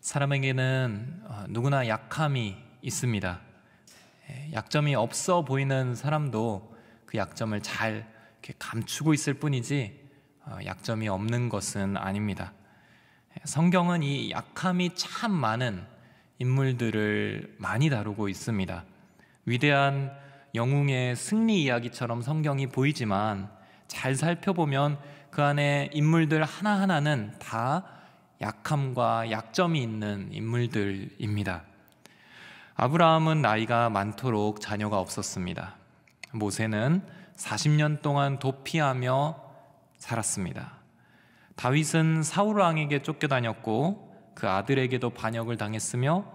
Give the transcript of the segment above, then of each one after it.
사람에게는 누구나 약함이 있습니다. 약점이 없어 보이는 사람도 그 약점을 잘 이렇게 감추고 있을 뿐이지 약점이 없는 것은 아닙니다. 성경은 이 약함이 참 많은 인물들을 많이 다루고 있습니다. 위대한 영웅의 승리 이야기처럼 성경이 보이지만 잘 살펴보면 그 안에 인물들 하나하나는 다 약함과 약점이 있는 인물들입니다. 아브라함은 나이가 많도록 자녀가 없었습니다. 모세는 40년 동안 도피하며 살았습니다. 다윗은 사울 왕에게 쫓겨다녔고 그 아들에게도 반역을 당했으며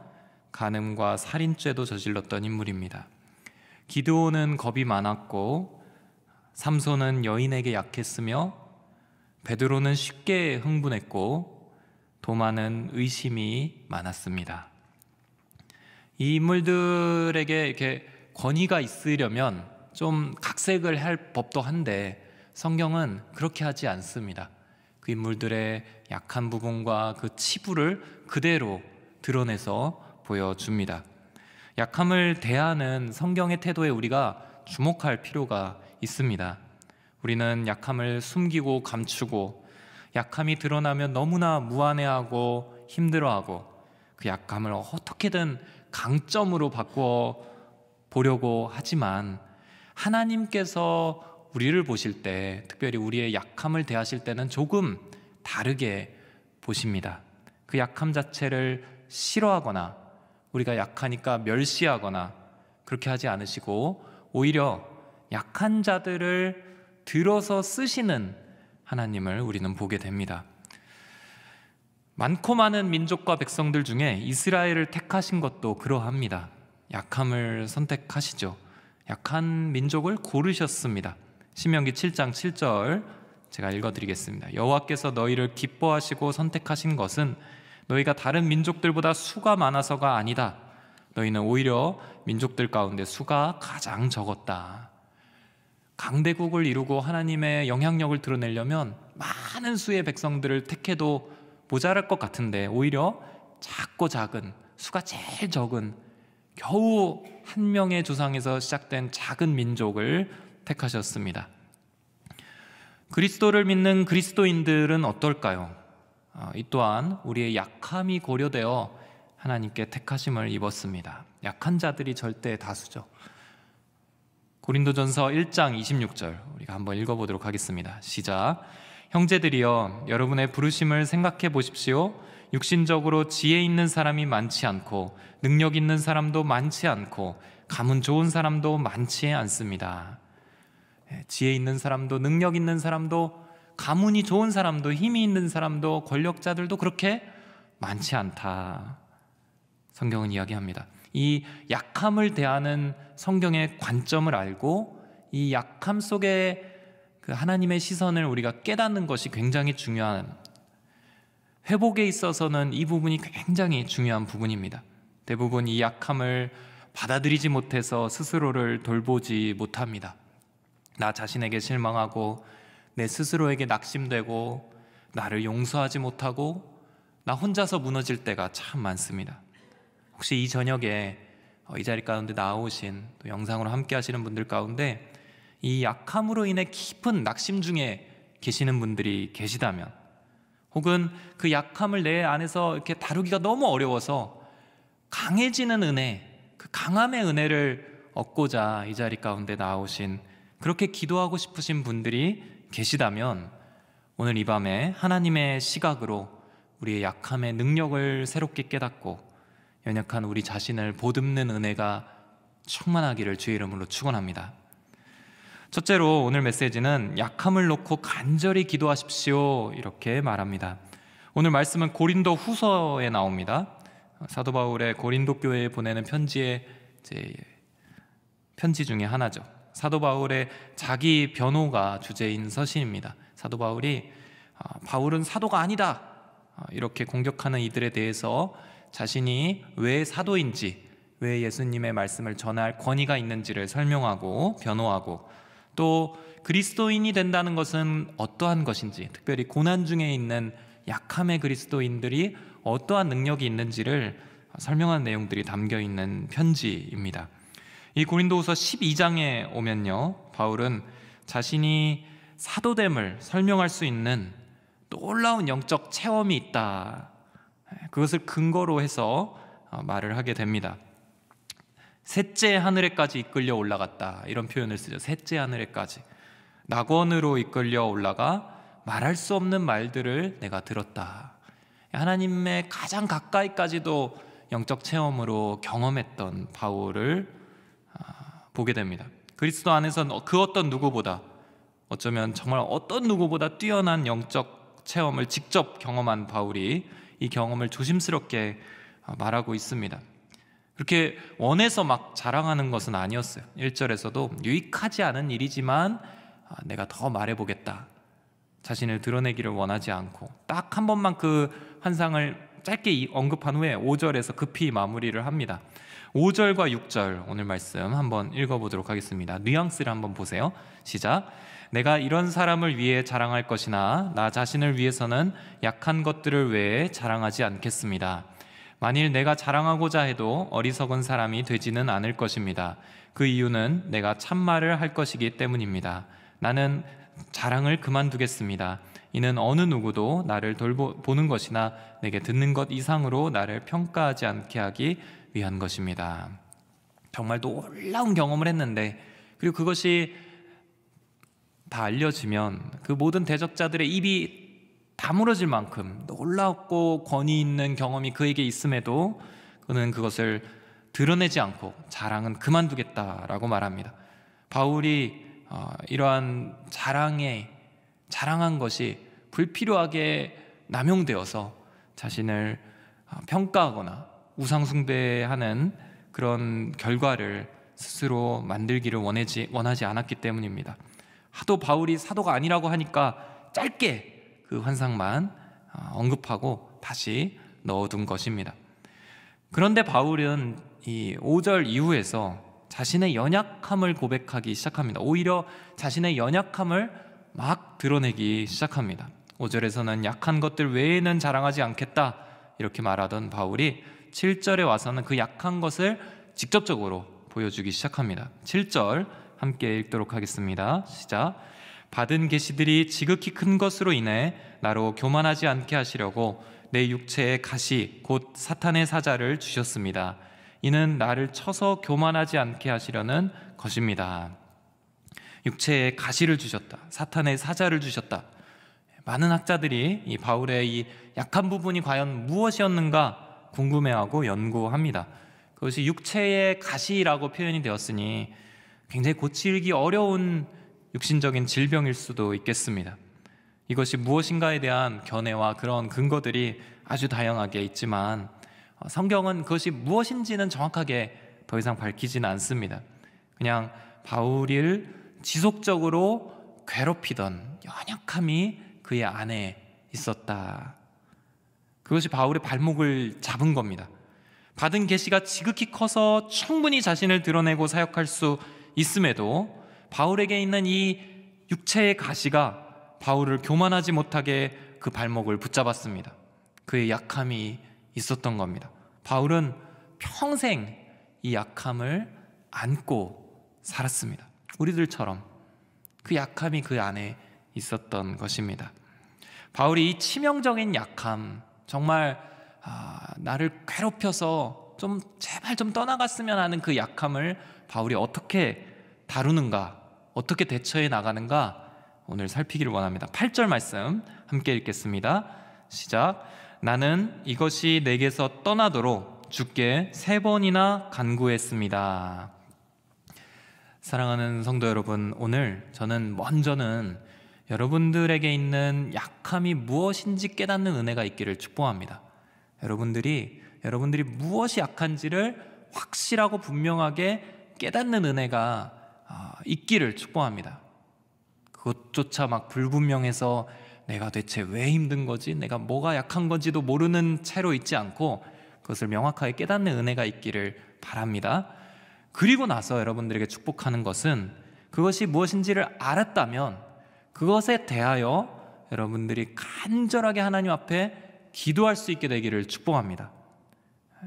간음과 살인죄도 저질렀던 인물입니다. 기드온은 겁이 많았고 삼손은 여인에게 약했으며 베드로는 쉽게 흥분했고 도마는 의심이 많았습니다. 이 인물들에게 이렇게 권위가 있으려면 좀 각색을 할 법도 한데 성경은 그렇게 하지 않습니다. 그 인물들의 약한 부분과 그 치부를 그대로 드러내서 보여줍니다. 약함을 대하는 성경의 태도에 우리가 주목할 필요가 있습니다. 우리는 약함을 숨기고 감추고 약함이 드러나면 너무나 무안해하고 힘들어하고 그 약함을 어떻게든 강점으로 바꾸어 보려고 하지만 하나님께서 우리를 보실 때, 특별히 우리의 약함을 대하실 때는 조금 다르게 보십니다. 그 약함 자체를 싫어하거나 우리가 약하니까 멸시하거나 그렇게 하지 않으시고 오히려 약한 자들을 들어서 쓰시는 하나님을 우리는 보게 됩니다. 많고 많은 민족과 백성들 중에 이스라엘을 택하신 것도 그러합니다. 약함을 선택하시죠. 약한 민족을 고르셨습니다. 신명기 7장 7절 제가 읽어드리겠습니다. 여호와께서 너희를 기뻐하시고 선택하신 것은 너희가 다른 민족들보다 수가 많아서가 아니다. 너희는 오히려 민족들 가운데 수가 가장 적었다. 강대국을 이루고 하나님의 영향력을 드러내려면 많은 수의 백성들을 택해도 모자랄 것 같은데 오히려 작고 작은, 수가 제일 적은 겨우 한 명의 조상에서 시작된 작은 민족을 택하셨습니다. 그리스도를 믿는 그리스도인들은 어떨까요? 이 또한 우리의 약함이 고려되어 하나님께 택하심을 입었습니다. 약한 자들이 절대 다수죠. 고린도전서 1장 26절 우리가 한번 읽어보도록 하겠습니다. 시작. 형제들이여 여러분의 부르심을 생각해 보십시오. 육신적으로 지혜 있는 사람이 많지 않고 능력 있는 사람도 많지 않고 가문 좋은 사람도 많지 않습니다. 지혜 있는 사람도 능력 있는 사람도 가문이 좋은 사람도 힘이 있는 사람도 권력자들도 그렇게 많지 않다. 성경은 이야기합니다. 이 약함을 대하는 성경의 관점을 알고 이 약함 속에 그 하나님의 시선을 우리가 깨닫는 것이 굉장히 중요한, 회복에 있어서는 이 부분이 굉장히 중요한 부분입니다. 대부분 이 약함을 받아들이지 못해서 스스로를 돌보지 못합니다. 나 자신에게 실망하고 내 스스로에게 낙심되고 나를 용서하지 못하고 나 혼자서 무너질 때가 참 많습니다. 혹시 이 저녁에 이 자리 가운데 나오신 또 영상으로 함께 하시는 분들 가운데 이 약함으로 인해 깊은 낙심 중에 계시는 분들이 계시다면, 혹은 그 약함을 내 안에서 이렇게 다루기가 너무 어려워서 강해지는 은혜, 그 강함의 은혜를 얻고자 이 자리 가운데 나오신, 그렇게 기도하고 싶으신 분들이 계시다면 오늘 이 밤에 하나님의 시각으로 우리의 약함의 능력을 새롭게 깨닫고 연약한 우리 자신을 보듬는 은혜가 충만하기를 주의 이름으로 축원합니다. 첫째로 오늘 메시지는 약함을 놓고 간절히 기도하십시오 이렇게 말합니다. 오늘 말씀은 고린도 후서에 나옵니다. 사도 바울의 고린도 교회에 보내는 편지의 편지 중에 하나죠. 사도 바울의 자기 변호가 주제인 서신입니다. 사도 바울이 바울은 사도가 아니다 이렇게 공격하는 이들에 대해서 자신이 왜 사도인지, 왜 예수님의 말씀을 전할 권위가 있는지를 설명하고 변호하고, 또 그리스도인이 된다는 것은 어떠한 것인지, 특별히 고난 중에 있는 약함의 그리스도인들이 어떠한 능력이 있는지를 설명하는 내용들이 담겨 있는 편지입니다. 이 고린도후서 12장에 오면요, 바울은 자신이 사도됨을 설명할 수 있는 놀라운 영적 체험이 있다, 그것을 근거로 해서 말을 하게 됩니다. 셋째 하늘에까지 이끌려 올라갔다, 이런 표현을 쓰죠. 셋째 하늘에까지, 낙원으로 이끌려 올라가 말할 수 없는 말들을 내가 들었다. 하나님의 가장 가까이까지도 영적 체험으로 경험했던 바울을 보게 됩니다. 그리스도 안에서 그 어떤 누구보다, 어쩌면 정말 어떤 누구보다 뛰어난 영적 체험을 직접 경험한 바울이 이 경험을 조심스럽게 말하고 있습니다. 그렇게 원해서 막 자랑하는 것은 아니었어요. 1절에서도 유익하지 않은 일이지만 내가 더 말해보겠다, 자신을 드러내기를 원하지 않고 딱 한 번만 그 환상을 짧게 언급한 후에 5절에서 급히 마무리를 합니다. 5절과 6절 오늘 말씀 한번 읽어보도록 하겠습니다. 뉘앙스를 한번 보세요. 시작. 내가 이런 사람을 위해 자랑할 것이나 나 자신을 위해서는 약한 것들을 외에 자랑하지 않겠습니다. 만일 내가 자랑하고자 해도 어리석은 사람이 되지는 않을 것입니다. 그 이유는 내가 참말을 할 것이기 때문입니다. 나는 자랑을 그만두겠습니다. 이는 어느 누구도 나를 돌보는 것이나 내게 듣는 것 이상으로 나를 평가하지 않게 하기 위한 것입니다. 정말 놀라운 경험을 했는데, 그리고 그것이 다 알려지면 그 모든 대적자들의 입이 다물어질 만큼 놀랍고 권위 있는 경험이 그에게 있음에도 그는 그것을 드러내지 않고 자랑은 그만두겠다라고 말합니다. 바울이 이러한 자랑한 것이 불필요하게 남용되어서 자신을 평가하거나 우상숭배하는 그런 결과를 스스로 만들기를 원하지 않았기 때문입니다. 하도 바울이 사도가 아니라고 하니까 짧게 그 환상만 언급하고 다시 넣어둔 것입니다. 그런데 바울은 이 5절 이후에서 자신의 연약함을 고백하기 시작합니다. 오히려 자신의 연약함을 막 드러내기 시작합니다. 5절에서는 약한 것들 외에는 자랑하지 않겠다, 이렇게 말하던 바울이 7절에 와서는 그 약한 것을 직접적으로 보여주기 시작합니다. 7절 함께 읽도록 하겠습니다. 시작. 받은 계시들이 지극히 큰 것으로 인해 나로 교만하지 않게 하시려고 내 육체에 가시 곧 사탄의 사자를 주셨습니다. 이는 나를 쳐서 교만하지 않게 하시려는 것입니다. 육체에 가시를 주셨다, 사탄의 사자를 주셨다. 많은 학자들이 이 바울의 이 약한 부분이 과연 무엇이었는가 궁금해하고 연구합니다. 그것이 육체의 가시라고 표현이 되었으니 굉장히 고치기 어려운 육신적인 질병일 수도 있겠습니다. 이것이 무엇인가에 대한 견해와 그런 근거들이 아주 다양하게 있지만 성경은 그것이 무엇인지는 정확하게 더 이상 밝히지는 않습니다. 그냥 바울을 지속적으로 괴롭히던 연약함이 그의 안에 있었다, 그것이 바울의 발목을 잡은 겁니다. 받은 계시가 지극히 커서 충분히 자신을 드러내고 사역할 수 있음에도 바울에게 있는 이 육체의 가시가 바울을 교만하지 못하게 그 발목을 붙잡았습니다. 그의 약함이 있었던 겁니다. 바울은 평생 이 약함을 안고 살았습니다. 우리들처럼 그 약함이 그 안에 있었던 것입니다. 바울이 이 치명적인 약함, 정말 나를 괴롭혀서 좀 제발 좀 떠나갔으면 하는 그 약함을 바울이 어떻게 다루는가, 어떻게 대처해 나가는가 오늘 살피기를 원합니다. 8절 말씀 함께 읽겠습니다. 시작. 나는 이것이 내게서 떠나도록 주께 3번이나 간구했습니다. 사랑하는 성도 여러분, 오늘 저는 먼저는 여러분들에게 있는 약함이 무엇인지 깨닫는 은혜가 있기를 축복합니다. 여러분들이 무엇이 약한지를 확실하고 분명하게 깨닫는 은혜가 있기를 축복합니다. 그것조차 막 불분명해서 내가 대체 왜 힘든 거지? 내가 뭐가 약한 건지도 모르는 채로 있지 않고 그것을 명확하게 깨닫는 은혜가 있기를 바랍니다. 그리고 나서 여러분들에게 축복하는 것은 그것이 무엇인지를 알았다면 그것에 대하여 여러분들이 간절하게 하나님 앞에 기도할 수 있게 되기를 축복합니다.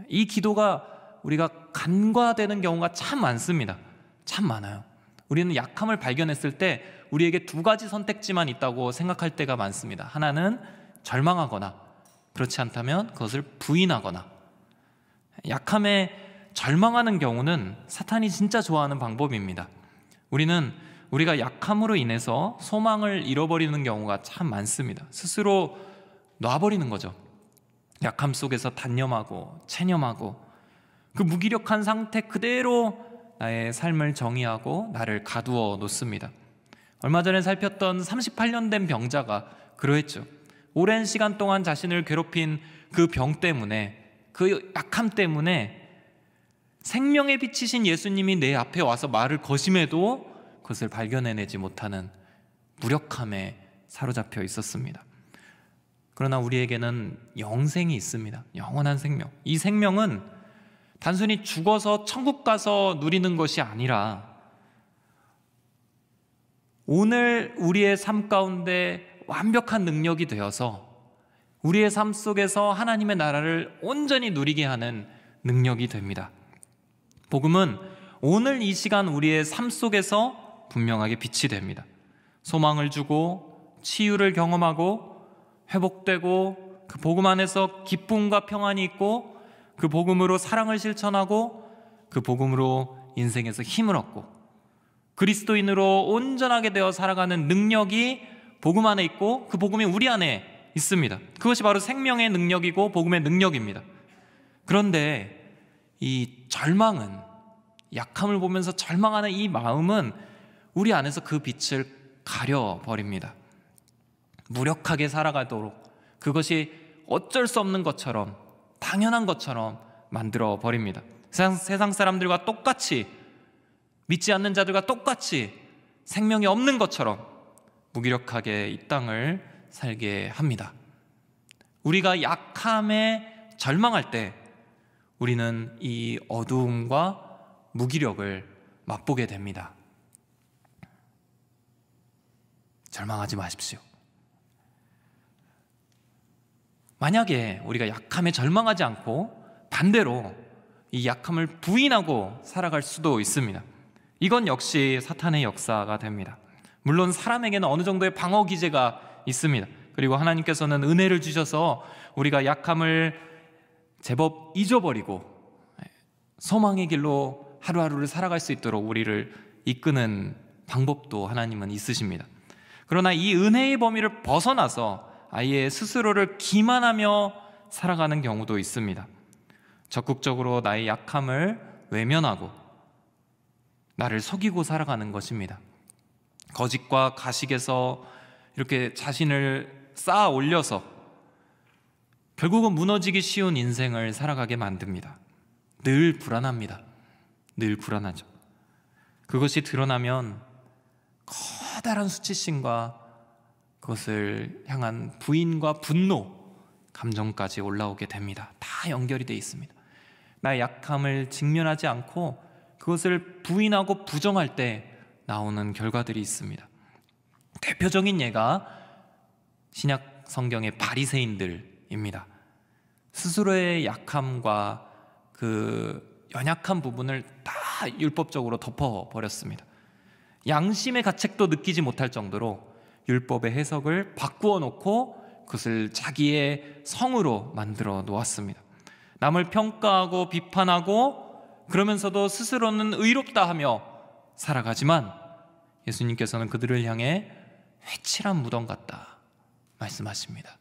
이 기도가 우리가 간과되는 경우가 참 많습니다. 참 많아요. 우리는 약함을 발견했을 때 우리에게 두 가지 선택지만 있다고 생각할 때가 많습니다. 하나는 절망하거나, 그렇지 않다면 그것을 부인하거나. 약함에 절망하는 경우는 사탄이 진짜 좋아하는 방법입니다. 우리가 약함으로 인해서 소망을 잃어버리는 경우가 참 많습니다. 스스로 놔버리는 거죠. 약함 속에서 단념하고 체념하고 그 무기력한 상태 그대로 나의 삶을 정의하고 나를 가두어 놓습니다. 얼마 전에 살폈던 38년 된 병자가 그러했죠. 오랜 시간 동안 자신을 괴롭힌 그 병 때문에, 그 약함 때문에 생명의 빛이신 예수님이 내 앞에 와서 말을 거심해도 그것을 발견해내지 못하는 무력함에 사로잡혀 있었습니다. 그러나 우리에게는 영생이 있습니다. 영원한 생명. 이 생명은 단순히 죽어서 천국 가서 누리는 것이 아니라 오늘 우리의 삶 가운데 완벽한 능력이 되어서 우리의 삶 속에서 하나님의 나라를 온전히 누리게 하는 능력이 됩니다. 복음은 오늘 이 시간 우리의 삶 속에서 분명하게 빛이 됩니다. 소망을 주고 치유를 경험하고 회복되고 그 복음 안에서 기쁨과 평안이 있고 그 복음으로 사랑을 실천하고 그 복음으로 인생에서 힘을 얻고 그리스도인으로 온전하게 되어 살아가는 능력이 복음 안에 있고 그 복음이 우리 안에 있습니다. 그것이 바로 생명의 능력이고 복음의 능력입니다. 그런데 이 절망은, 약함을 보면서 절망하는 이 마음은 우리 안에서 그 빛을 가려버립니다. 무력하게 살아가도록 그것이 어쩔 수 없는 것처럼, 당연한 것처럼 만들어 버립니다. 세상 사람들과 똑같이, 믿지 않는 자들과 똑같이 생명이 없는 것처럼 무기력하게 이 땅을 살게 합니다. 우리가 약함에 절망할 때 우리는 이 어두움과 무기력을 맛보게 됩니다. 절망하지 마십시오. 만약에 우리가 약함에 절망하지 않고 반대로 이 약함을 부인하고 살아갈 수도 있습니다. 이건 역시 사탄의 역사가 됩니다. 물론 사람에게는 어느 정도의 방어 기제가 있습니다. 그리고 하나님께서는 은혜를 주셔서 우리가 약함을 제법 잊어버리고 소망의 길로 하루하루를 살아갈 수 있도록 우리를 이끄는 방법도 하나님은 있으십니다. 그러나 이 은혜의 범위를 벗어나서 아예 스스로를 기만하며 살아가는 경우도 있습니다. 적극적으로 나의 약함을 외면하고 나를 속이고 살아가는 것입니다. 거짓과 가식에서 이렇게 자신을 쌓아 올려서 결국은 무너지기 쉬운 인생을 살아가게 만듭니다. 늘 불안합니다. 늘 불안하죠. 그것이 드러나면 커다란 수치심과 그것을 향한 부인과 분노, 감정까지 올라오게 됩니다. 다 연결이 되어 있습니다. 나의 약함을 직면하지 않고 그것을 부인하고 부정할 때 나오는 결과들이 있습니다. 대표적인 예가 신약 성경의 바리새인들입니다. 스스로의 약함과 그 연약한 부분을 다 율법적으로 덮어버렸습니다. 양심의 가책도 느끼지 못할 정도로 율법의 해석을 바꾸어 놓고 그것을 자기의 성으로 만들어 놓았습니다. 남을 평가하고 비판하고 그러면서도 스스로는 의롭다 하며 살아가지만 예수님께서는 그들을 향해 회칠한 무덤 같다 말씀하십니다.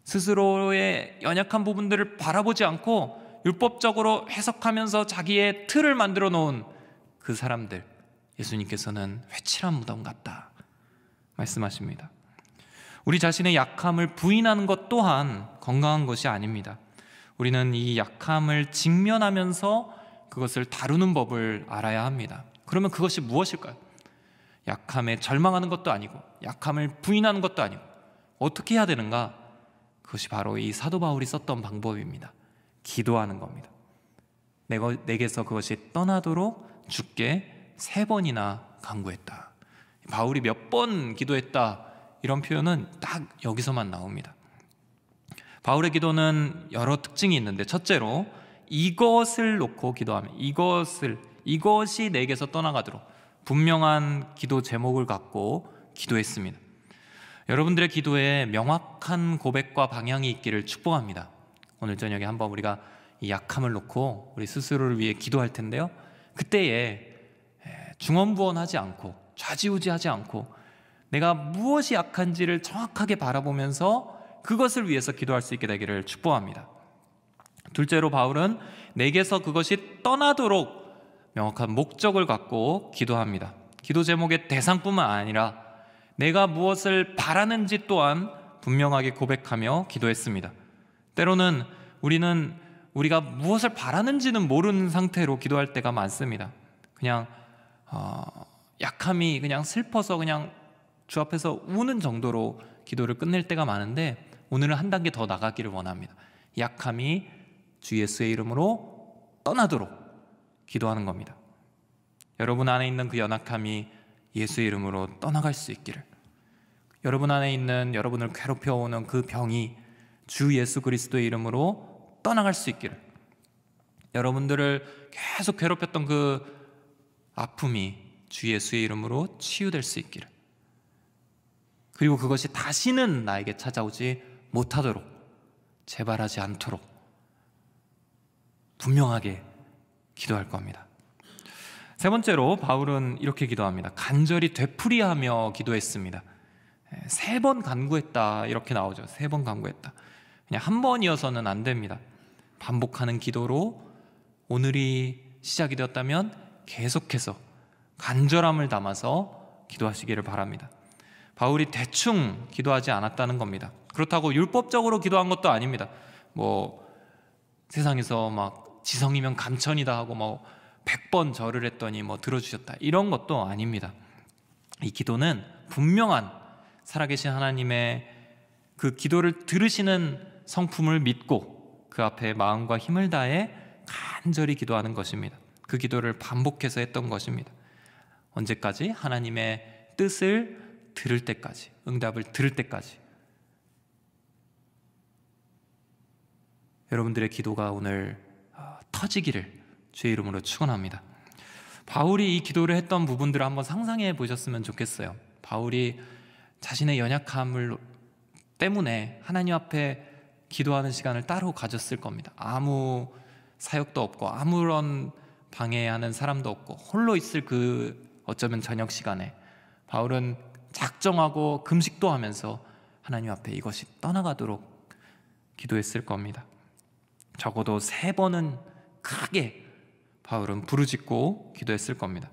스스로의 연약한 부분들을 바라보지 않고 율법적으로 해석하면서 자기의 틀을 만들어 놓은 그 사람들, 예수님께서는 회칠한 무덤 같다 말씀하십니다. 우리 자신의 약함을 부인하는 것 또한 건강한 것이 아닙니다. 우리는 이 약함을 직면하면서 그것을 다루는 법을 알아야 합니다. 그러면 그것이 무엇일까요? 약함에 절망하는 것도 아니고 약함을 부인하는 것도 아니고 어떻게 해야 되는가? 그것이 바로 이 사도 바울이 썼던 방법입니다. 기도하는 겁니다. 내게서 그것이 떠나도록 주께 3번이나 간구했다. 바울이 몇 번 기도했다 이런 표현은 딱 여기서만 나옵니다. 바울의 기도는 여러 특징이 있는데, 첫째로 이것을 놓고 기도하며, 이것이 내게서 떠나가도록 분명한 기도 제목을 갖고 기도했습니다. 여러분들의 기도에 명확한 고백과 방향이 있기를 축복합니다. 오늘 저녁에 한번 우리가 이 약함을 놓고 우리 스스로를 위해 기도할 텐데요, 그때에 중언부언하지 않고 좌지우지하지 않고 내가 무엇이 약한지를 정확하게 바라보면서 그것을 위해서 기도할 수 있게 되기를 축복합니다. 둘째로 바울은 내게서 그것이 떠나도록 명확한 목적을 갖고 기도합니다. 기도 제목의 대상뿐만 아니라 내가 무엇을 바라는지 또한 분명하게 고백하며 기도했습니다. 때로는 우리는 우리가 무엇을 바라는지는 모르는 상태로 기도할 때가 많습니다. 그냥 약함이 그냥 슬퍼서 그냥 주 앞에서 우는 정도로 기도를 끝낼 때가 많은데, 오늘은 한 단계 더 나가기를 원합니다. 약함이 주 예수의 이름으로 떠나도록 기도하는 겁니다. 여러분 안에 있는 그 연약함이 예수의 이름으로 떠나갈 수 있기를, 여러분 안에 있는 여러분을 괴롭혀오는 그 병이 주 예수 그리스도의 이름으로 떠나갈 수 있기를, 여러분들을 계속 괴롭혔던 그 아픔이 주 예수의 이름으로 치유될 수 있기를, 그리고 그것이 다시는 나에게 찾아오지 못하도록, 재발하지 않도록 분명하게 기도할 겁니다. 세 번째로 바울은 이렇게 기도합니다. 간절히 되풀이하며 기도했습니다. 3번 간구했다 이렇게 나오죠. 3번 간구했다. 그냥 한 번이어서는 안 됩니다. 반복하는 기도로 오늘이 시작이 되었다면 계속해서 간절함을 담아서 기도하시기를 바랍니다. 바울이 대충 기도하지 않았다는 겁니다. 그렇다고 율법적으로 기도한 것도 아닙니다. 세상에서 막 지성이면 감천이다 하고 100번 절을 했더니 들어주셨다, 이런 것도 아닙니다. 이 기도는 분명한 살아계신 하나님의 그 기도를 들으시는 성품을 믿고 그 앞에 마음과 힘을 다해 간절히 기도하는 것입니다. 그 기도를 반복해서 했던 것입니다. 언제까지? 하나님의 뜻을 들을 때까지, 응답을 들을 때까지. 여러분들의 기도가 오늘 터지기를 주의 이름으로 축원합니다. 바울이 이 기도를 했던 부분들을 한번 상상해 보셨으면 좋겠어요. 바울이 자신의 연약함을 때문에 하나님 앞에 기도하는 시간을 따로 가졌을 겁니다. 아무 사역도 없고 아무런 방해하는 사람도 없고 홀로 있을 그 어쩌면 저녁 시간에 바울은 작정하고 금식도 하면서 하나님 앞에 이것이 떠나가도록 기도했을 겁니다. 적어도 3번은 크게 바울은 부르짖고 기도했을 겁니다.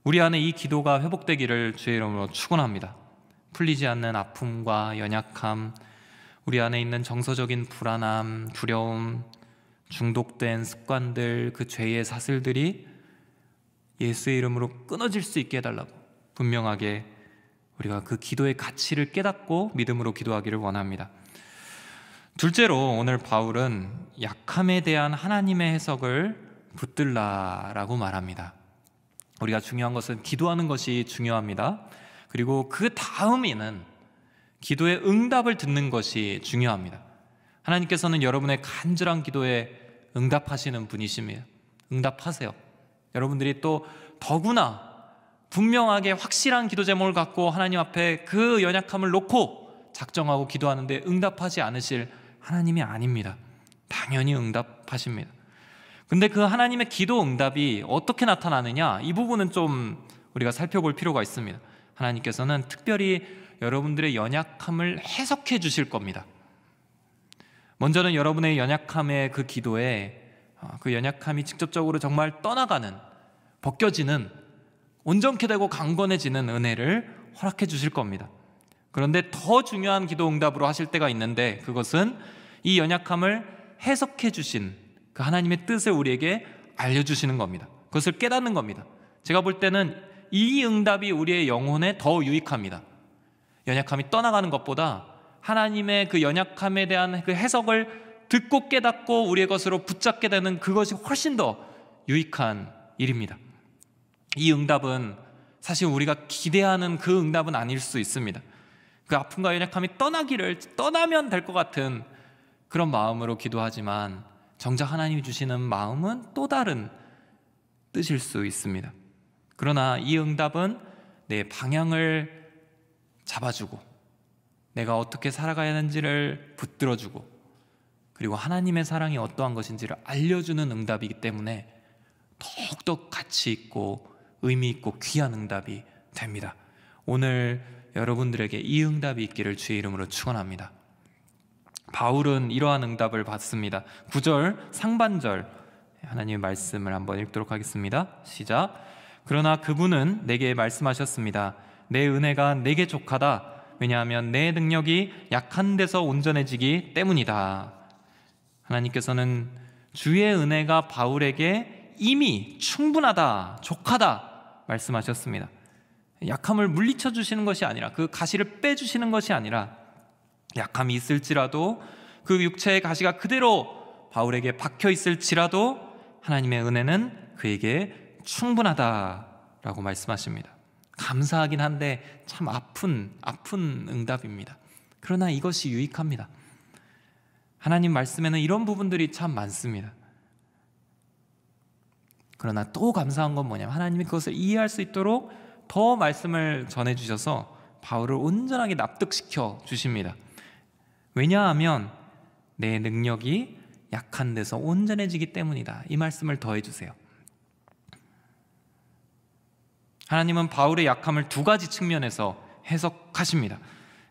우리 안에 이 기도가 회복되기를 주의 이름으로 축원합니다. 풀리지 않는 아픔과 연약함, 우리 안에 있는 정서적인 불안함, 두려움, 중독된 습관들, 그 죄의 사슬들이 예수의 이름으로 끊어질 수 있게 해달라고 분명하게 우리가 그 기도의 가치를 깨닫고 믿음으로 기도하기를 원합니다. 둘째로 오늘 바울은 약함에 대한 하나님의 해석을 붙들라라고 말합니다. 우리가 중요한 것은 기도하는 것이 중요합니다. 그리고 그 다음에는 기도의 응답을 듣는 것이 중요합니다. 하나님께서는 여러분의 간절한 기도에 응답하시는 분이십니다. 응답하세요. 여러분들이 또 더구나 분명하게 확실한 기도 제목을 갖고 하나님 앞에 그 연약함을 놓고 작정하고 기도하는데 응답하지 않으실 하나님이 아닙니다. 당연히 응답하십니다. 근데 그 하나님의 기도 응답이 어떻게 나타나느냐, 이 부분은 좀 우리가 살펴볼 필요가 있습니다. 하나님께서는 특별히 여러분들의 연약함을 해석해 주실 겁니다. 먼저는 여러분의 연약함의 그 기도에 그 연약함이 직접적으로 정말 떠나가는, 벗겨지는, 온전케 되고 강건해지는 은혜를 허락해 주실 겁니다. 그런데 더 중요한 기도 응답으로 하실 때가 있는데, 그것은 이 연약함을 해석해 주신 그 하나님의 뜻을 우리에게 알려주시는 겁니다. 그것을 깨닫는 겁니다. 제가 볼 때는 이 응답이 우리의 영혼에 더 유익합니다. 연약함이 떠나가는 것보다 하나님의 그 연약함에 대한 그 해석을 듣고 깨닫고 우리의 것으로 붙잡게 되는 그것이 훨씬 더 유익한 일입니다. 이 응답은 사실 우리가 기대하는 그 응답은 아닐 수 있습니다. 그 아픔과 연약함이 떠나면 될 것 같은 그런 마음으로 기도하지만 정작 하나님이 주시는 마음은 또 다른 뜻일 수 있습니다. 그러나 이 응답은 내 방향을 잡아주고 내가 어떻게 살아가야 하는지를 붙들어주고 그리고 하나님의 사랑이 어떠한 것인지를 알려주는 응답이기 때문에 더욱더 가치 있고 의미 있고 귀한 응답이 됩니다. 오늘 여러분들에게 이 응답이 있기를 주의 이름으로 축원합니다. 바울은 이러한 응답을 받습니다. 9절 상반절 하나님의 말씀을 한번 읽도록 하겠습니다. 시작. 그러나 그분은 내게 말씀하셨습니다. 내 은혜가 내게 족하다. 왜냐하면 내 능력이 약한 데서 온전해지기 때문이다. 하나님께서는 주의 은혜가 바울에게 이미 충분하다, 족하다 말씀하셨습니다. 약함을 물리쳐 주시는 것이 아니라, 그 가시를 빼주시는 것이 아니라, 약함이 있을지라도 그 육체의 가시가 그대로 바울에게 박혀 있을지라도 하나님의 은혜는 그에게 충분하다라고 말씀하십니다. 감사하긴 한데 참 아픈 응답입니다. 그러나 이것이 유익합니다. 하나님 말씀에는 이런 부분들이 참 많습니다. 그러나 또 감사한 건 뭐냐면 하나님이 그것을 이해할 수 있도록 더 말씀을 전해주셔서 바울을 온전하게 납득시켜 주십니다. 왜냐하면 내 능력이 약한 데서 온전해지기 때문이다. 이 말씀을 더해주세요. 하나님은 바울의 약함을 두 가지 측면에서 해석하십니다.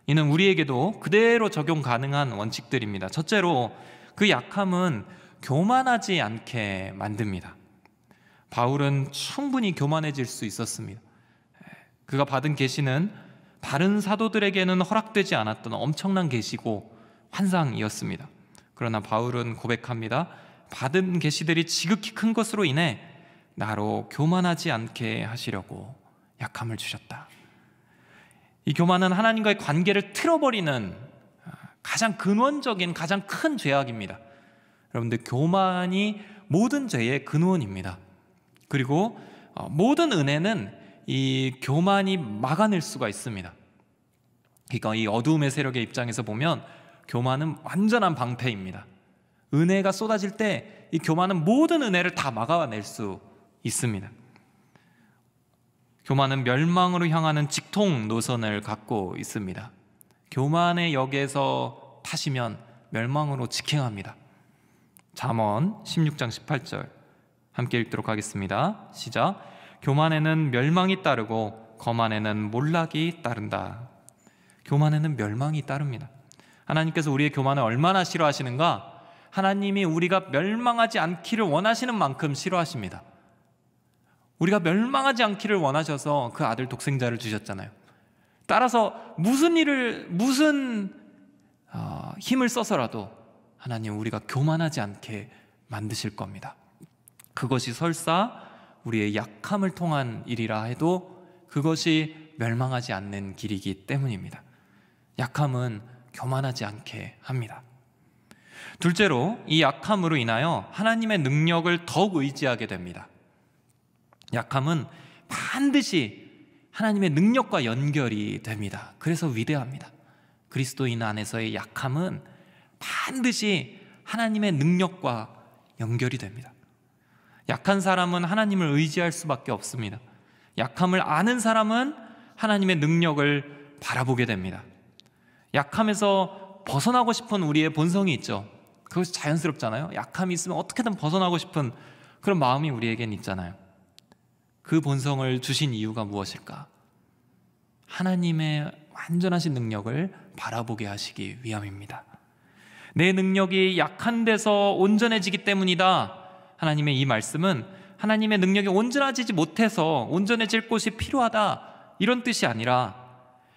이는 우리에게도 그대로 적용 가능한 원칙들입니다. 첫째로 그 약함은 교만하지 않게 만듭니다. 바울은 충분히 교만해질 수 있었습니다. 그가 받은 계시는 다른 사도들에게는 허락되지 않았던 엄청난 계시고 환상이었습니다. 그러나 바울은 고백합니다. 받은 계시들이 지극히 큰 것으로 인해 나로 교만하지 않게 하시려고 약함을 주셨다. 이 교만은 하나님과의 관계를 틀어버리는 가장 근원적인 가장 큰 죄악입니다. 여러분들, 교만이 모든 죄의 근원입니다. 그리고 모든 은혜는 이 교만이 막아낼 수가 있습니다. 그러니까 이 어두움의 세력의 입장에서 보면 교만은 완전한 방패입니다. 은혜가 쏟아질 때 이 교만은 모든 은혜를 다 막아낼 수 있습니다. 교만은 멸망으로 향하는 직통 노선을 갖고 있습니다. 교만의 역에서 타시면 멸망으로 직행합니다. 잠언 16장 18절 함께 읽도록 하겠습니다. 시작. 교만에는 멸망이 따르고 거만에는 몰락이 따른다. 교만에는 멸망이 따릅니다. 하나님께서 우리의 교만을 얼마나 싫어하시는가? 하나님이 우리가 멸망하지 않기를 원하시는 만큼 싫어하십니다. 우리가 멸망하지 않기를 원하셔서 그 아들 독생자를 주셨잖아요. 따라서 무슨 힘을 써서라도 하나님 우리가 교만하지 않게 만드실 겁니다. 그것이 설사 우리의 약함을 통한 일이라 해도 그것이 멸망하지 않는 길이기 때문입니다. 약함은 교만하지 않게 합니다. 둘째로 이 약함으로 인하여 하나님의 능력을 더욱 의지하게 됩니다. 약함은 반드시 하나님의 능력과 연결이 됩니다. 그래서 위대합니다. 그리스도인 안에서의 약함은 반드시 하나님의 능력과 연결이 됩니다. 약한 사람은 하나님을 의지할 수밖에 없습니다. 약함을 아는 사람은 하나님의 능력을 바라보게 됩니다. 약함에서 벗어나고 싶은 우리의 본성이 있죠. 그것이 자연스럽잖아요. 약함이 있으면 어떻게든 벗어나고 싶은 그런 마음이 우리에겐 있잖아요. 그 본성을 주신 이유가 무엇일까? 하나님의 완전하신 능력을 바라보게 하시기 위함입니다. 내 능력이 약한 데서 온전해지기 때문이다. 하나님의 이 말씀은 하나님의 능력이 온전해지지 못해서 온전해질 곳이 필요하다, 이런 뜻이 아니라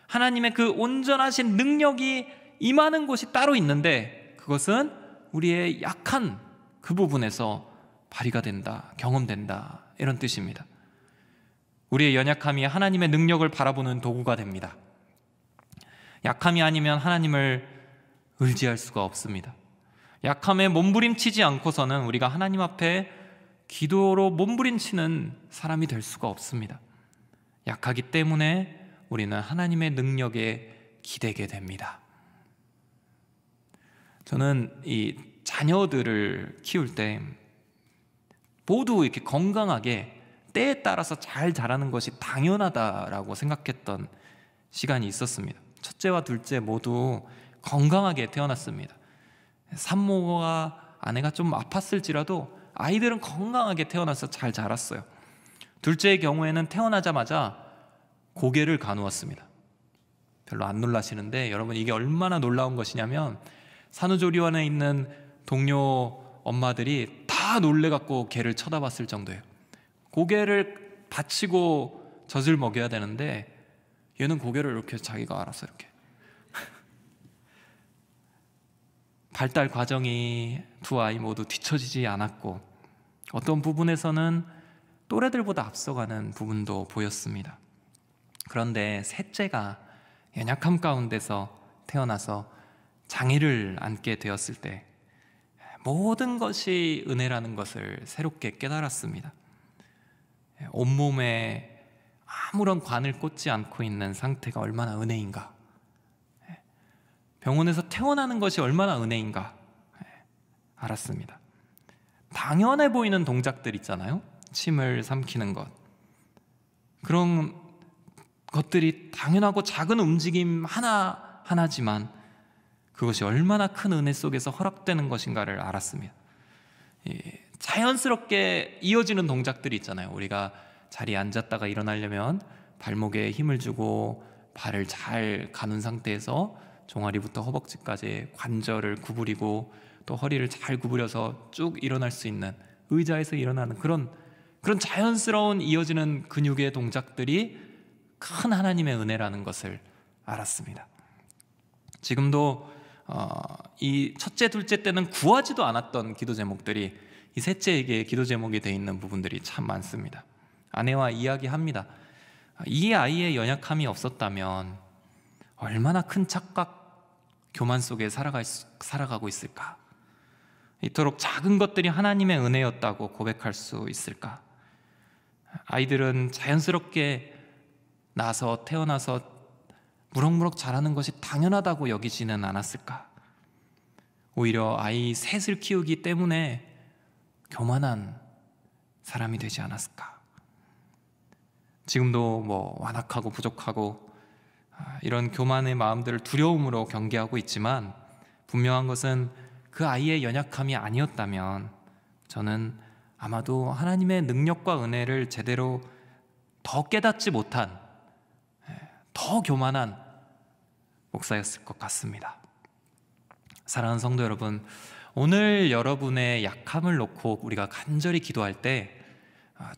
하나님의 그 온전하신 능력이 임하는 곳이 따로 있는데 그것은 우리의 약한 그 부분에서 발휘가 된다, 경험된다, 이런 뜻입니다. 우리의 연약함이 하나님의 능력을 바라보는 도구가 됩니다. 약함이 아니면 하나님을 의지할 수가 없습니다. 약함에 몸부림치지 않고서는 우리가 하나님 앞에 기도로 몸부림치는 사람이 될 수가 없습니다. 약하기 때문에 우리는 하나님의 능력에 기대게 됩니다. 저는 이 자녀들을 키울 때 모두 이렇게 건강하게 때에 따라서 잘 자라는 것이 당연하다라고 생각했던 시간이 있었습니다. 첫째와 둘째 모두 건강하게 태어났습니다. 산모와 아내가 좀 아팠을지라도 아이들은 건강하게 태어나서 잘 자랐어요. 둘째의 경우에는 태어나자마자 고개를 가누었습니다. 별로 안 놀라시는데 여러분, 이게 얼마나 놀라운 것이냐면 산후조리원에 있는 동료 엄마들이 다 놀래갖고 걔를 쳐다봤을 정도예요. 고개를 받치고 젖을 먹여야 되는데 얘는 고개를 이렇게 자기가 알아서 이렇게. 발달 과정이 두 아이 모두 뒤처지지 않았고 어떤 부분에서는 또래들보다 앞서가는 부분도 보였습니다. 그런데 셋째가 연약함 가운데서 태어나서 장애를 안게 되었을 때 모든 것이 은혜라는 것을 새롭게 깨달았습니다. 온몸에 아무런 관을 꽂지 않고 있는 상태가 얼마나 은혜인가, 병원에서 태어나는 것이 얼마나 은혜인가 알았습니다. 당연해 보이는 동작들 있잖아요. 침을 삼키는 것, 그런 것들이 당연하고 작은 움직임 하나하나지만 그것이 얼마나 큰 은혜 속에서 허락되는 것인가를 알았습니다. 자연스럽게 이어지는 동작들이 있잖아요. 우리가 자리에 앉았다가 일어나려면 발목에 힘을 주고 발을 잘 가눈 상태에서 종아리부터 허벅지까지 관절을 구부리고 또 허리를 잘 구부려서 쭉 일어날 수 있는, 의자에서 일어나는 그런 자연스러운 이어지는 근육의 동작들이 큰 하나님의 은혜라는 것을 알았습니다. 지금도 이 첫째, 둘째 때는 구하지도 않았던 기도 제목들이 이 셋째에게 기도 제목이 되어 있는 부분들이 참 많습니다. 아내와 이야기합니다. 이 아이의 연약함이 없었다면 얼마나 큰 착각, 교만 속에 살아가고 있을까? 이토록 작은 것들이 하나님의 은혜였다고 고백할 수 있을까? 아이들은 자연스럽게 태어나서 무럭무럭 자라는 것이 당연하다고 여기지는 않았을까? 오히려 아이 셋을 키우기 때문에 교만한 사람이 되지 않았을까? 지금도 완악하고 부족하고 이런 교만의 마음들을 두려움으로 경계하고 있지만 분명한 것은 그 아이의 연약함이 아니었다면 저는 아마도 하나님의 능력과 은혜를 제대로 더 깨닫지 못한 더 교만한 목사였을 것 같습니다. 사랑하는 성도 여러분, 오늘 여러분의 약함을 놓고 우리가 간절히 기도할 때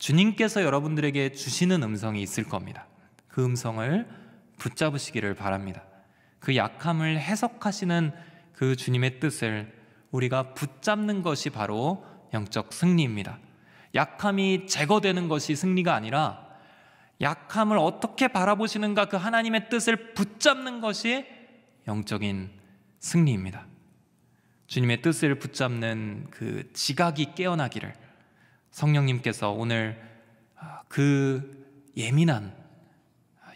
주님께서 여러분들에게 주시는 음성이 있을 겁니다. 그 음성을 붙잡으시기를 바랍니다. 그 약함을 해석하시는 그 주님의 뜻을 우리가 붙잡는 것이 바로 영적 승리입니다. 약함이 제거되는 것이 승리가 아니라 약함을 어떻게 바라보시는가, 그 하나님의 뜻을 붙잡는 것이 영적인 승리입니다. 주님의 뜻을 붙잡는 그 지각이 깨어나기를 성령님께서 오늘 그 예민한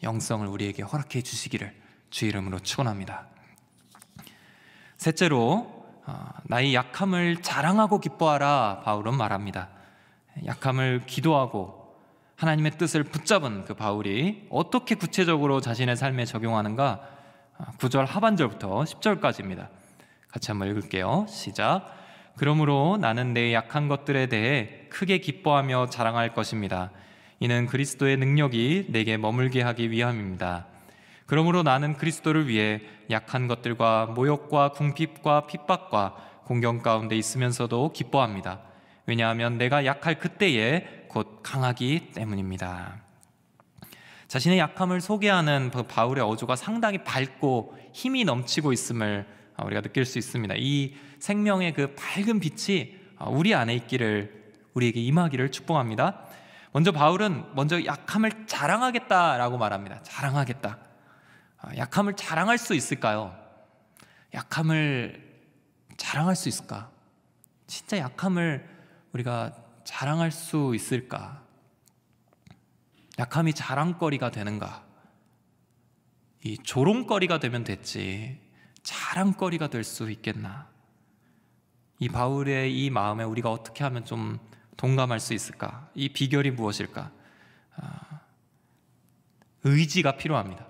영성을 우리에게 허락해 주시기를 주 이름으로 축원합니다. 셋째로 나의 약함을 자랑하고 기뻐하라 바울은 말합니다. 약함을 기도하고 하나님의 뜻을 붙잡은 그 바울이 어떻게 구체적으로 자신의 삶에 적용하는가, 9절 하반절부터 10절까지입니다. 같이 한번 읽을게요. 시작. 그러므로 나는 내 약한 것들에 대해 크게 기뻐하며 자랑할 것입니다. 이는 그리스도의 능력이 내게 머물게 하기 위함입니다. 그러므로 나는 그리스도를 위해 약한 것들과 모욕과 궁핍과 핍박과 공경 가운데 있으면서도 기뻐합니다. 왜냐하면 내가 약할 그때에 곧 강하기 때문입니다. 자신의 약함을 소개하는 바울의 어조가 상당히 밝고 힘이 넘치고 있음을 우리가 느낄 수 있습니다. 이 생명의 그 밝은 빛이 우리 안에 있기를, 우리에게 임하기를 축복합니다. 먼저 바울은 약함을 자랑하겠다라고 말합니다. 자랑하겠다. 약함을 자랑할 수 있을까요? 약함을 자랑할 수 있을까? 진짜 약함을 우리가 자랑할 수 있을까? 약함이 자랑거리가 되는가? 이 조롱거리가 되면 됐지 자랑거리가 될 수 있겠나? 이 바울의 이 마음에 우리가 어떻게 하면 좀 동감할 수 있을까? 이 비결이 무엇일까? 의지가 필요합니다.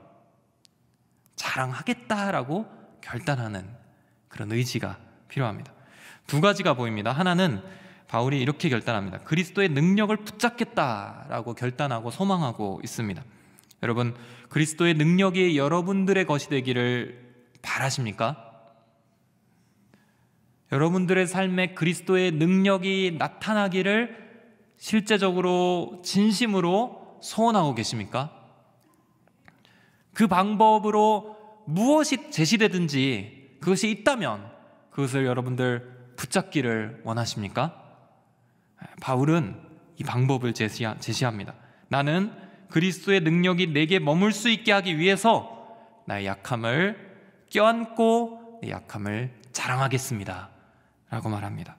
자랑하겠다라고 결단하는 그런 의지가 필요합니다. 두 가지가 보입니다. 하나는 바울이 이렇게 결단합니다. 그리스도의 능력을 붙잡겠다라고 결단하고 소망하고 있습니다. 여러분, 그리스도의 능력이 여러분들의 것이 되기를 바라십니까? 여러분들의 삶에 그리스도의 능력이 나타나기를 실제적으로 진심으로 소원하고 계십니까? 그 방법으로 무엇이 제시되든지 그것이 있다면 그것을 여러분들 붙잡기를 원하십니까? 바울은 이 방법을 제시합니다. 나는 그리스도의 능력이 내게 머물 수 있게 하기 위해서 나의 약함을 껴안고 내 약함을 자랑하겠습니다 라고 말합니다.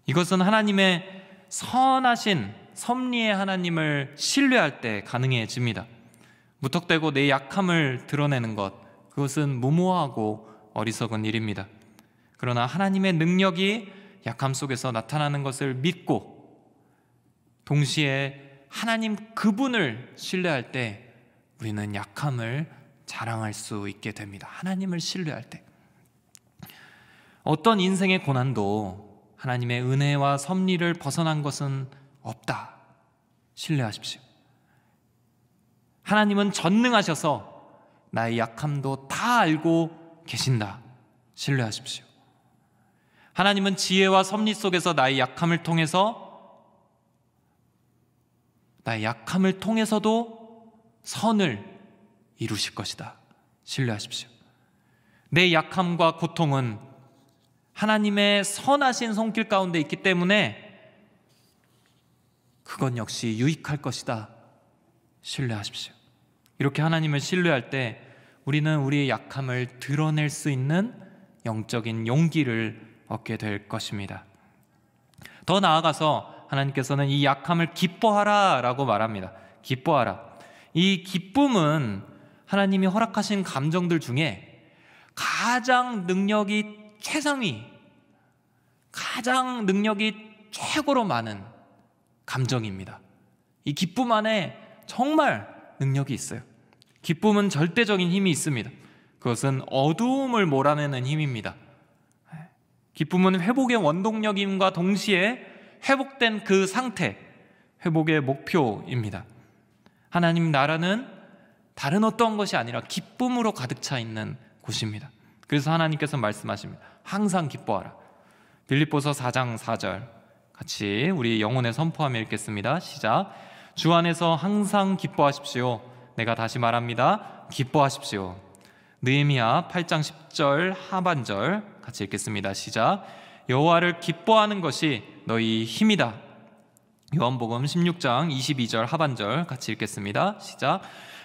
이것은 하나님의 선하신 섭리의 하나님을 신뢰할 때 가능해집니다. 무턱대고 내 약함을 드러내는 것, 그것은 무모하고 어리석은 일입니다. 그러나 하나님의 능력이 약함 속에서 나타나는 것을 믿고 동시에 하나님 그분을 신뢰할 때 우리는 약함을 자랑할 수 있게 됩니다. 하나님을 신뢰할 때 어떤 인생의 고난도 하나님의 은혜와 섭리를 벗어난 것은 없다. 신뢰하십시오. 하나님은 전능하셔서 나의 약함도 다 알고 계신다. 신뢰하십시오. 하나님은 지혜와 섭리 속에서 나의 약함을 통해서도 선을 이루실 것이다. 신뢰하십시오. 내 약함과 고통은 하나님의 선하신 손길 가운데 있기 때문에 그건 역시 유익할 것이다. 신뢰하십시오. 이렇게 하나님을 신뢰할 때 우리는 우리의 약함을 드러낼 수 있는 영적인 용기를 얻게 될 것입니다. 더 나아가서 하나님께서는 이 약함을 기뻐하라 라고 말합니다. 기뻐하라. 이 기쁨은 하나님이 허락하신 감정들 중에 가장 능력이 최상위, 가장 능력이 최고로 많은 감정입니다. 이 기쁨 안에 정말 능력이 있어요. 기쁨은 절대적인 힘이 있습니다. 그것은 어두움을 몰아내는 힘입니다. 기쁨은 회복의 원동력임과 동시에 회복된 그 상태, 회복의 목표입니다. 하나님 나라는 다른 어떤 것이 아니라 기쁨으로 가득 차 있는 곳입니다. 그래서 하나님께서 말씀하십니다. 항상 기뻐하라. 빌립보서 4장 4절 같이 우리 영혼에 선포하며 읽겠습니다. 시작. 주 안에서 항상 기뻐하십시오. 내가 다시 말합니다. 기뻐하십시오. 느헤미야 8장 10절 하반절 같이 읽겠습니다. 시작. 여호와를 기뻐하는 것이 너희 힘이다. 요한복음 16장 22절 하반절 같이 읽겠습니다. 시작.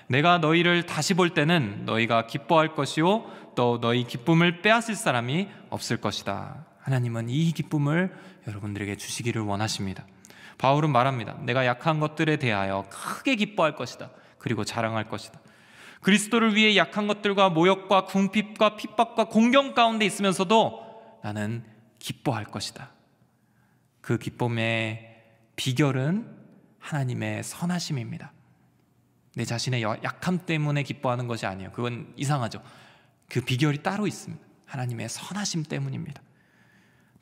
내가 너희를 다시 볼 때는 너희가 기뻐할 것이요 또 너희 기쁨을 빼앗을 사람이 없을 것이다. 하나님은 이 기쁨을 여러분들에게 주시기를 원하십니다. 바울은 말합니다. 내가 약한 것들에 대하여 크게 기뻐할 것이다. 그리고 자랑할 것이다. 그리스도를 위해 약한 것들과 모욕과 궁핍과 핍박과 공경 가운데 있으면서도 나는 기뻐할 것이다. 그 기쁨의 비결은 하나님의 선하심입니다. 내 자신의 약함 때문에 기뻐하는 것이 아니에요. 그건 이상하죠. 그 비결이 따로 있습니다. 하나님의 선하심 때문입니다.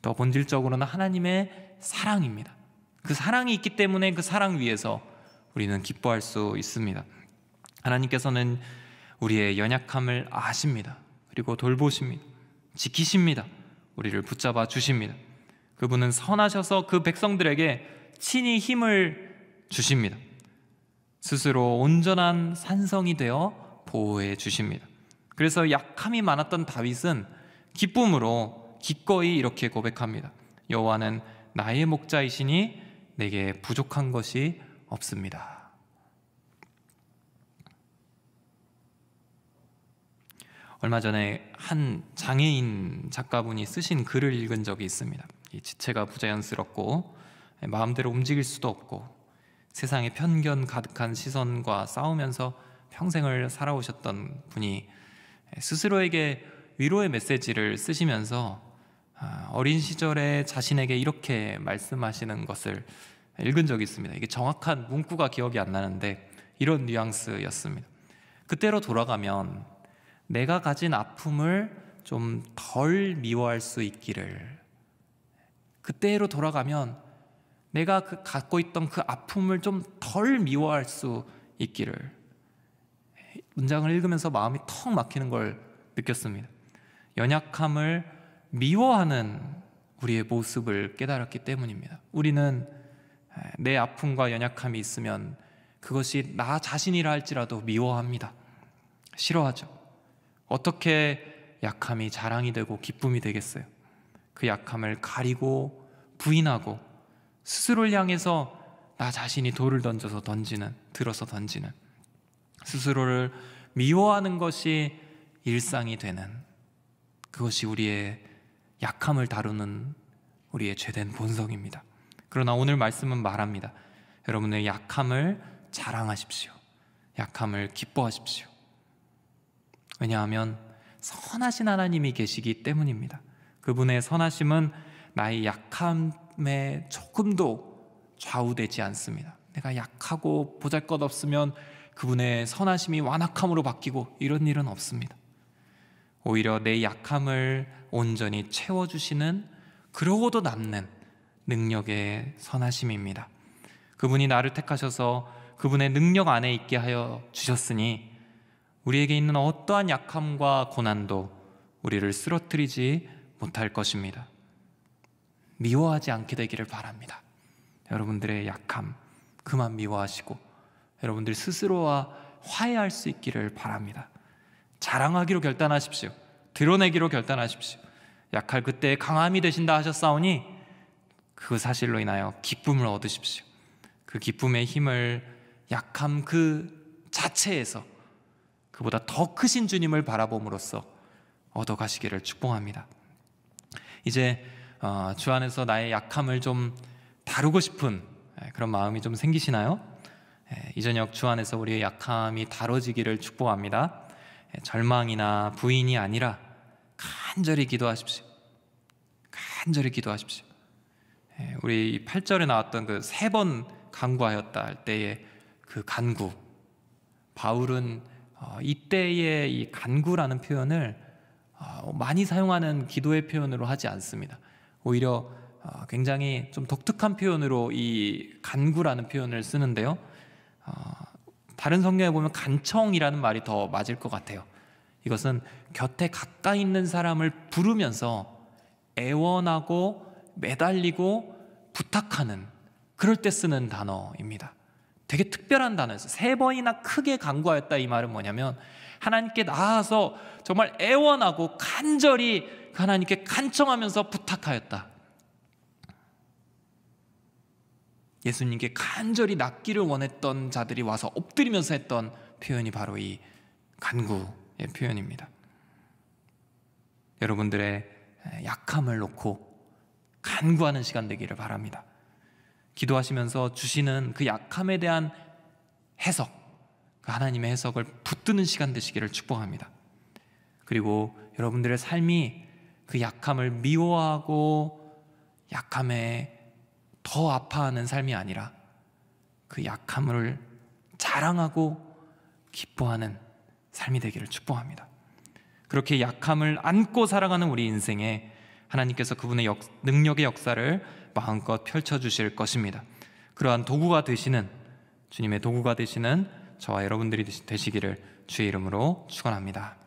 더 본질적으로는 하나님의 사랑입니다. 그 사랑이 있기 때문에 그 사랑 위에서 우리는 기뻐할 수 있습니다. 하나님께서는 우리의 연약함을 아십니다. 그리고 돌보십니다. 지키십니다. 우리를 붙잡아 주십니다. 그분은 선하셔서 그 백성들에게 친히 힘을 주십니다. 스스로 온전한 산성이 되어 보호해 주십니다. 그래서 약함이 많았던 다윗은 기쁨으로 기꺼이 이렇게 고백합니다. 여호와는 나의 목자이시니 내게 부족한 것이 없습니다. 얼마 전에 한 장애인 작가분이 쓰신 글을 읽은 적이 있습니다. 이 지체가 부자연스럽고 마음대로 움직일 수도 없고 세상에 편견 가득한 시선과 싸우면서 평생을 살아오셨던 분이 스스로에게 위로의 메시지를 쓰시면서 어린 시절에 자신에게 이렇게 말씀하시는 것을 읽은 적이 있습니다. 이게 정확한 문구가 기억이 안 나는데 이런 뉘앙스였습니다. 그때로 돌아가면 내가 가진 아픔을 좀 덜 미워할 수 있기를, 그때로 돌아가면 내가 갖고 있던 그 아픔을 좀 덜 미워할 수 있기를. 문장을 읽으면서 마음이 턱 막히는 걸 느꼈습니다. 연약함을 미워하는 우리의 모습을 깨달았기 때문입니다. 우리는 내 아픔과 연약함이 있으면 그것이 나 자신이라 할지라도 미워합니다. 싫어하죠. 어떻게 약함이 자랑이 되고 기쁨이 되겠어요? 그 약함을 가리고 부인하고 스스로를 향해서 나 자신이 돌을 들어서 던지는, 스스로를 미워하는 것이 일상이 되는, 그것이 우리의 약함을 다루는 우리의 죄된 본성입니다. 그러나 오늘 말씀은 말합니다. 여러분의 약함을 자랑하십시오. 약함을 기뻐하십시오. 왜냐하면 선하신 하나님이 계시기 때문입니다. 그분의 선하심은 나의 약함에 조금도 좌우되지 않습니다. 내가 약하고 보잘것없으면 그분의 선하심이 완악함으로 바뀌고 이런 일은 없습니다. 오히려 내 약함을 온전히 채워주시는, 그러고도 남는 능력의 선하심입니다. 그분이 나를 택하셔서 그분의 능력 안에 있게 하여 주셨으니 우리에게 있는 어떠한 약함과 고난도 우리를 쓰러뜨리지 못할 것입니다. 미워하지 않게 되기를 바랍니다. 여러분들의 약함 그만 미워하시고 여러분들 스스로와 화해할 수 있기를 바랍니다. 자랑하기로 결단하십시오. 드러내기로 결단하십시오. 약할 그때의 강함이 되신다 하셨사오니 그 사실로 인하여 기쁨을 얻으십시오. 그 기쁨의 힘을 약함 그 자체에서 그보다 더 크신 주님을 바라봄으로써 얻어가시기를 축복합니다. 이제 주 안에서 나의 약함을 좀 다루고 싶은 그런 마음이 좀 생기시나요? 이 저녁 주 안에서 우리의 약함이 다뤄지기를 축복합니다. 절망이나 부인이 아니라 간절히 기도하십시오. 간절히 기도하십시오. 우리 8절에 나왔던 그 3번 간구하였다 할 때의 그 간구, 바울은 이때의 이 간구라는 표현을 많이 사용하는 기도의 표현으로 하지 않습니다. 오히려 굉장히 좀 독특한 표현으로 이 간구라는 표현을 쓰는데요, 다른 성경에 보면 간청이라는 말이 더 맞을 것 같아요. 이것은 곁에 가까이 있는 사람을 부르면서 애원하고 매달리고 부탁하는, 그럴 때 쓰는 단어입니다. 되게 특별한 단어예요. 3번이나 크게 간구하였다, 이 말은 뭐냐면 하나님께 나아서 정말 애원하고 간절히 하나님께 간청하면서 부탁하였다. 예수님께 간절히 낫기를 원했던 자들이 와서 엎드리면서 했던 표현이 바로 이 간구의 표현입니다. 여러분들의 약함을 놓고 간구하는 시간 되기를 바랍니다. 기도하시면서 주시는 그 약함에 대한 해석, 그 하나님의 해석을 붙드는 시간 되시기를 축복합니다. 그리고 여러분들의 삶이 그 약함을 미워하고 약함에 더 아파하는 삶이 아니라 그 약함을 자랑하고 기뻐하는 삶이 되기를 축복합니다. 그렇게 약함을 안고 살아가는 우리 인생에 하나님께서 그분의 능력의 역사를 마음껏 펼쳐주실 것입니다. 그러한 도구가 되시는, 주님의 도구가 되시는 저와 여러분들이 되시기를 주의 이름으로 축원합니다.